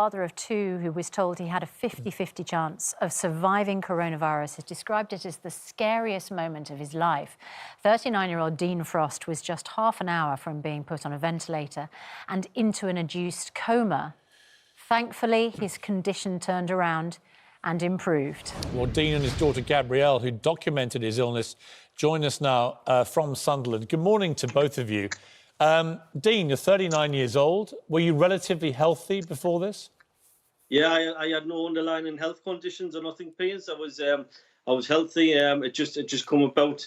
father of two who was told he had a 50-50 chance of surviving coronavirus, has described it as the scariest moment of his life. 39-year-old Dean Frost was just half an hour from being put on a ventilator and into an induced coma. Thankfully, his condition turned around and improved. Well, Dean and his daughter Gabrielle, who documented his illness, join us now from Sunderland. Good morning to both of you. Dean, you're 39 years old. Were you relatively healthy before this? Yeah, I had no underlying health conditions or nothing, Piers. I was healthy. It just come about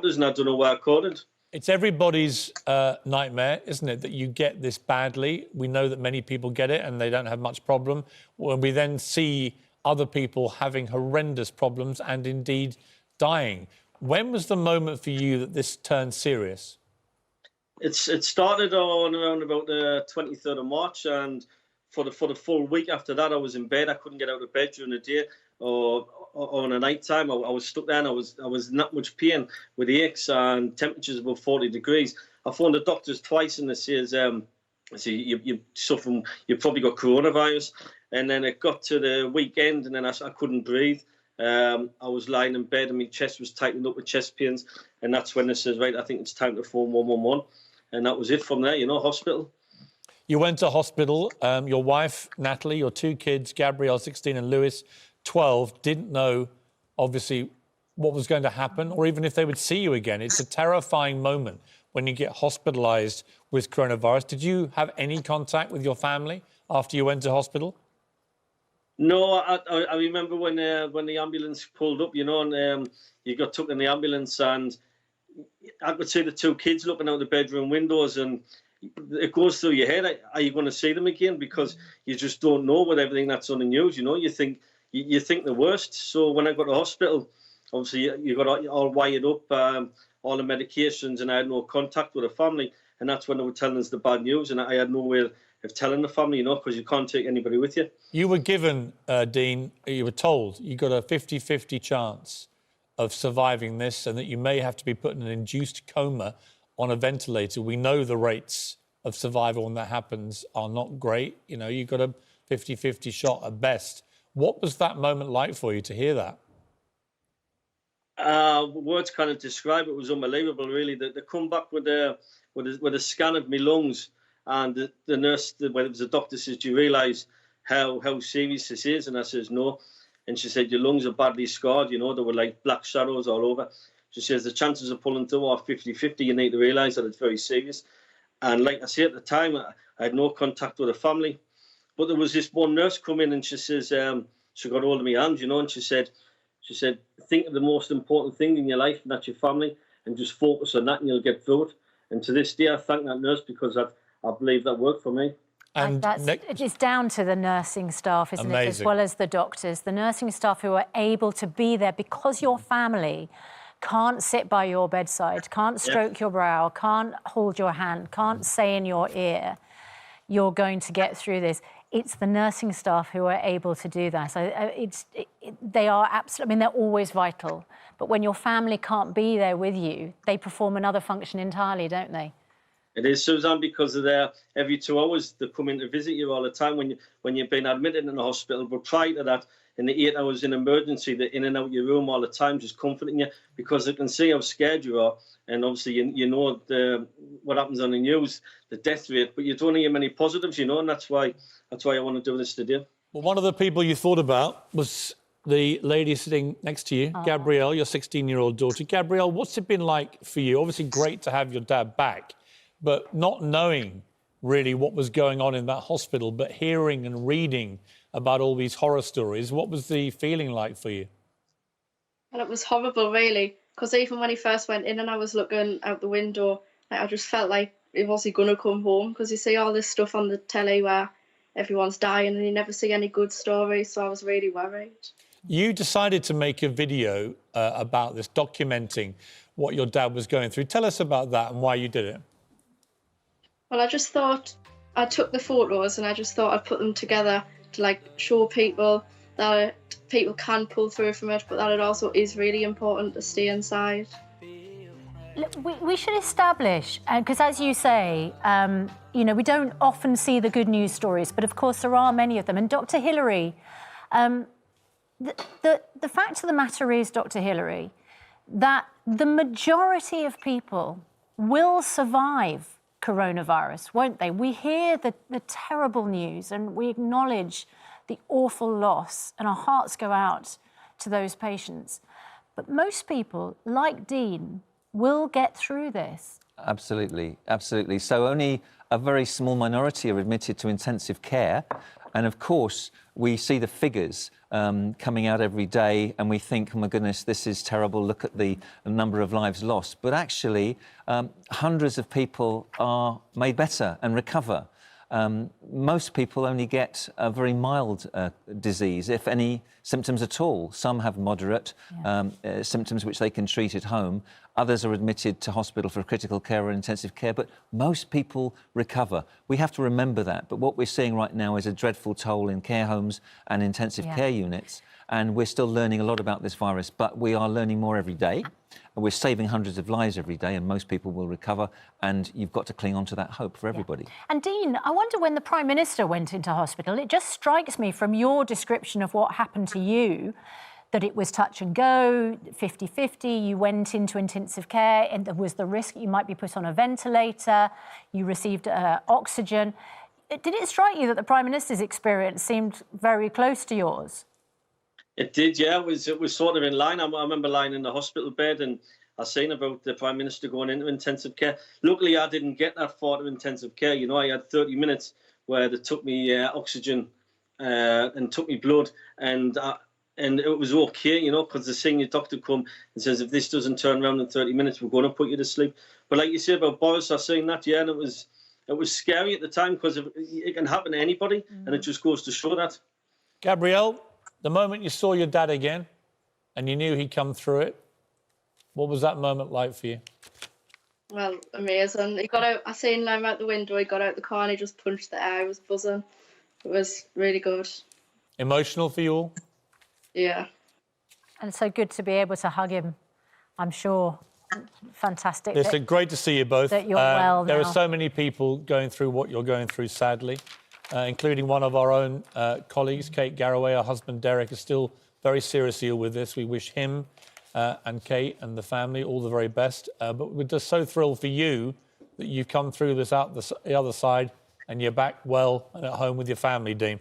us, and I don't know where I caught it. It's everybody's nightmare, isn't it, that you get this badly? We know that many people get it and they don't have much problem. When we then see other people having horrendous problems and indeed dying. When was the moment for you that this turned serious? It started on around about the 23rd of March, and for the full week after that, I was in bed. I couldn't get out of bed during the day or on a night time. I was stuck there, and I was in that much pain with aches and temperatures above 40 degrees. I phoned the doctors twice, and they says, you're suffering, you've probably got coronavirus. And then it got to the weekend, and then I couldn't breathe. I was lying in bed, and my chest was tightening up with chest pains, and that's when they says, right, I think it's time to phone 111. And that was it from there, hospital. You went to hospital. Your wife, Natalie, your two kids, Gabrielle, 16, and Lewis, 12, didn't know, obviously, what was going to happen, or even if they would see you again. It's a terrifying moment when you get hospitalised with coronavirus. Did you have any contact with your family after you went to hospital? No, I remember when the ambulance pulled up, and you got took in the ambulance, and I could see the two kids looking out the bedroom windows, and it goes through your head, are you going to see them again? Because you just don't know with everything that's on the news, you think the worst. So when I got to hospital, obviously you got all wired up, all the medications, and I had no contact with the family, and that's when they were telling us the bad news, and I had no way of telling the family, because you can't take anybody with you. You were given, Dean, you were told you got a 50-50 chance of surviving this and that you may have to be put in an induced coma on a ventilator. We know the rates of survival when that happens are not great. You got a 50-50 shot at best. What was that moment like for you to hear that? Words can't describe it. It was unbelievable, really. They come back with a scan of my lungs, and the nurse, when it was the doctor, says, do you realise how serious this is? And I says, no. And she said, your lungs are badly scarred, they were like black shadows all over. She says, the chances of pulling through are 50-50. You need to realise that it's very serious. And like I say, at the time, I had no contact with the family. But there was this one nurse come in, and she says, she got hold of my hand, and she said, think of the most important thing in your life, and that's your family, and just focus on that, and you'll get through it. And to this day, I thank that nurse, because I believe that worked for me. And it's down to the nursing staff, isn't it, as well as the doctors, the nursing staff who are able to be there because your family can't sit by your bedside, can't stroke your brow, can't hold your hand, can't say in your ear, you're going to get through this. It's the nursing staff who are able to do that. They are absolutely, they're always vital. But when your family can't be there with you, they perform another function entirely, don't they? It is, Susanna, because of every 2 hours they come in to visit you all the time when you've been admitted in the hospital. But prior to that, in the 8 hours in emergency, they're in and out your room all the time, just comforting you, because they can see how scared you are. And obviously, you know what happens on the news, the death rate, but you don't hear many positives, and that's why I want to do this today. Well, one of the people you thought about was the lady sitting next to you, Gabrielle, your 16-year-old daughter. Gabrielle, what's it been like for you? Obviously, great to have your dad back, but not knowing really what was going on in that hospital, but hearing and reading about all these horror stories, what was the feeling like for you? Well, it was horrible, really, because even when he first went in and I was looking out the window, I just felt like he wasn't going to come home, because you see all this stuff on the telly where everyone's dying and you never see any good stories, so I was really worried. You decided to make a video about this, documenting what your dad was going through. Tell us about that and why you did it. Well, I just thought, I took the photos and I just thought I'd put them together to show people that people can pull through from it, but that it also is really important to stay inside. We should establish, because as you say, you know, we don't often see the good news stories, but of course there are many of them. And Dr. Hillary, the fact of the matter is, Dr. Hillary, that the majority of people will survive coronavirus, won't they? We hear the terrible news and we acknowledge the awful loss, and our hearts go out to those patients. But most people, like Dean, will get through this. Absolutely, absolutely. So only a very small minority are admitted to intensive care. And of course, we see the figures coming out every day and we think, oh my goodness, this is terrible. Look at the number of lives lost. But actually, hundreds of people are made better and recover. Most people only get a very mild disease, if any symptoms at all. Some have moderate symptoms which they can treat at home. Others are admitted to hospital for critical care or intensive care, but most people recover. We have to remember that. But what we're seeing right now is a dreadful toll in care homes and intensive care units. And we're still learning a lot about this virus, but we are learning more every day. We're saving hundreds of lives every day, and most people will recover, and you've got to cling on to that hope for everybody. And Dean, I wonder, when the Prime Minister went into hospital, it just strikes me from your description of what happened to you that it was touch and go, 50-50, you went into intensive care and there was the risk you might be put on a ventilator, you received oxygen. Did it strike you that the Prime Minister's experience seemed very close to yours? It did, yeah. It was sort of in line. I remember lying in the hospital bed and I seen about the Prime Minister going into intensive care. Luckily, I didn't get that far to intensive care. You know, I had 30 minutes where they took me oxygen and took me blood, and it was okay, you know, because the senior doctor come and says, if this doesn't turn around in 30 minutes, we're going to put you to sleep. But like you say about Boris, I seen that, yeah, and it was scary at the time because it can happen to anybody, and it just goes to show that. Gabrielle, the moment you saw your dad again and you knew he'd come through it, what was that moment like for you? Well, amazing. He got out, I seen him out the window, he got out the car and he just punched the air, he was buzzing. It was really good. Emotional for you all? Yeah. And it's so good to be able to hug him, I'm sure. Fantastic. It's great to see you both. That you're well There now. are so many people going through what you're going through, sadly, including one of our own colleagues, Kate Garraway. Her husband, Derek, is still very seriously ill with this. We wish him and Kate and the family all the very best. But we're just so thrilled for you that you've come through this out the other side and you're back well and at home with your family, Dean.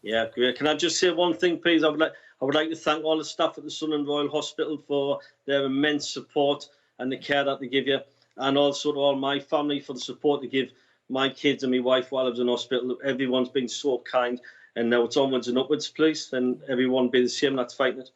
Yeah, great. Can I just say one thing, please? I would like to thank all the staff at the Sunderland Royal Hospital for their immense support and the care that they give you, and also to all my family for the support they give my kids and my wife while I was in hospital. Everyone's been so kind, and now it's onwards and upwards, please, and everyone be the same that's fighting it.